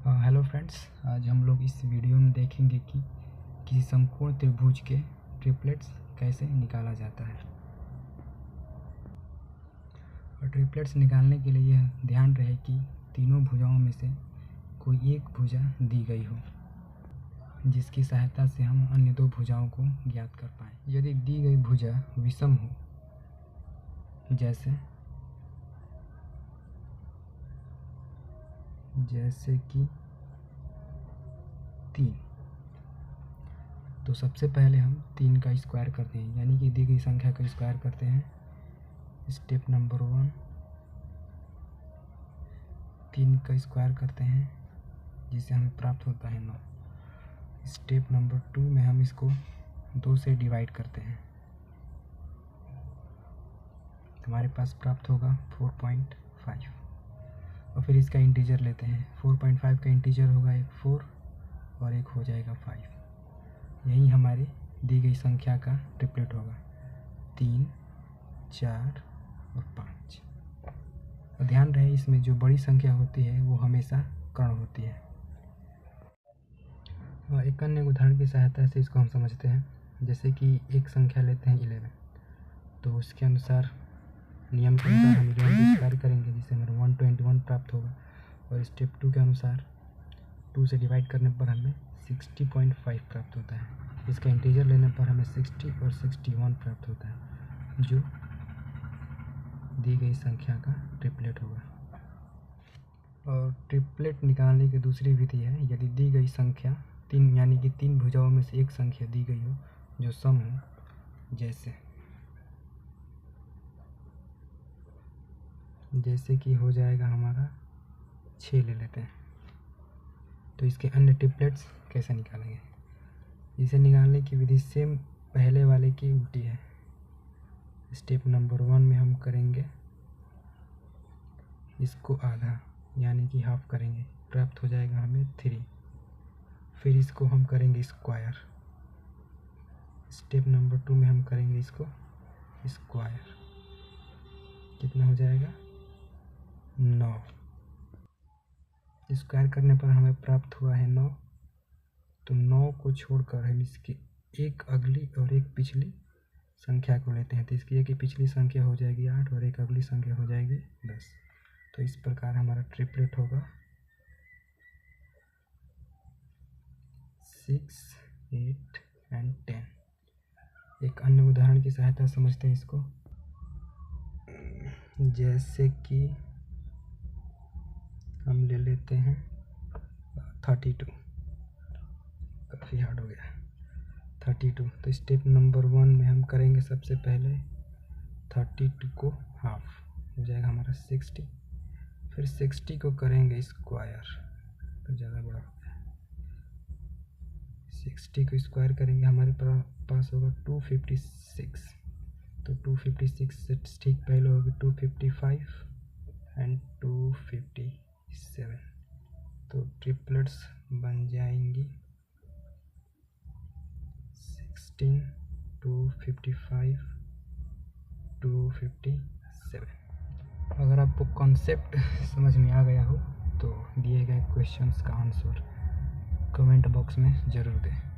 Hello friends, आज हम लोग इस वीडियो में देखेंगे कि किसी समकोण त्रिभुज के ट्रिपलेट्स कैसे निकाला जाता है। और ट्रिपलेट्स निकालने के लिए यह ध्यान रहे कि तीनों भुजाओं में से कोई एक भुजा दी गई हो, जिसकी सहायता से हम अन्य दो भुजाओं को ज्ञात कर पाएँ। यदि दी गई भुजा विषम हो, जैसे कि 3, तो सबसे पहले हम 3 का स्क्वायर करते हैं, यानी कि दी गई संख्या का स्क्वायर करते हैं। स्टेप नंबर 1 3 का स्क्वायर करते हैं, जिससे हमें प्राप्त होता है 9। स्टेप नंबर 2 में हम इसको 2 से डिवाइड करते हैं, हमारे पास प्राप्त होगा 4.5। और फिर इसका इंटीजर लेते हैं। 4.5 का इंटीजर होगा एक 4 और एक हो जाएगा 5। यही हमारी दी गई संख्या का ट्रिपलेट होगा, 3, 4 और 5। और ध्यान रहे, इसमें जो बड़ी संख्या होती है वो हमेशा कर्ण होती है। और एक अन्य उदाहरण की सहायता से इसको हम समझते हैं। जैसे कि एक संख्या लेते हैं 11, तो उसके अनुसार नियम के अनुसार हम 11 स्क्वायर करेंगे, जिससे हमें 121 प्राप्त होगा। और स्टेप 2 के अनुसार 2 से डिवाइड करने पर हमें 60.5 प्राप्त होता है। इसका इंटीजर लेने पर हमें 60 और 61 प्राप्त होता है, जो दी गई संख्या का ट्रिपलेट होगा। और ट्रिपलेट निकालने की दूसरी विधि है, यदि दी गई संख्या 3 यानी कि 3 भुजाओं में से एक संख्या दी गई हो जो सम हो, जैसे कि हो जाएगा हमारा 6 ले लेते हैं। तो इसके अन्य ट्रिपलेट्स कैसे निकालेंगे? इसे निकालने की विधि सेम पहले वाले की उल्टी है। स्टेप नंबर 1 में हम करेंगे इसको आधा, यानी कि हाफ करेंगे, प्राप्त हो जाएगा हमें 3। फिर इसको हम करेंगे स्क्वायर। स्टेप नंबर 2 में हम करेंगे इसको स्क्वायर, कितना हो जाएगा 9। स्क्वायर करने पर हमें प्राप्त हुआ है 9। तो 9 को छोड़कर हम इसकी एक अगली और एक पिछली संख्या को लेते हैं। तो इसकी एक पिछली संख्या हो जाएगी 8 और एक अगली संख्या हो जाएगी 10। तो इस प्रकार हमारा ट्रिपलेट होगा 6, 8 एंड 10। एक अन्य उदाहरण की सहायता समझते हैं इसको। जैसे कि हम ले लेते हैं 32, काफ़ी हार्ड हो गया 32। तो स्टेप नंबर 1 में हम करेंगे सबसे पहले 32 को हाफ, हो जाएगा हमारा 60। फिर 60 को करेंगे स्क्वायर, तो ज़्यादा बड़ा हो गया। 60 को स्क्वायर करेंगे, हमारे पास होगा 256। तो 256 से ठीक पहले होगी 255 एंड 257। तो ट्रिपलेट्स बन जाएंगी 16, 255, 257। अगर आपको कॉन्सेप्ट समझ में आ गया हो तो दिए गए क्वेश्चंस का आंसर कमेंट बॉक्स में ज़रूर दें।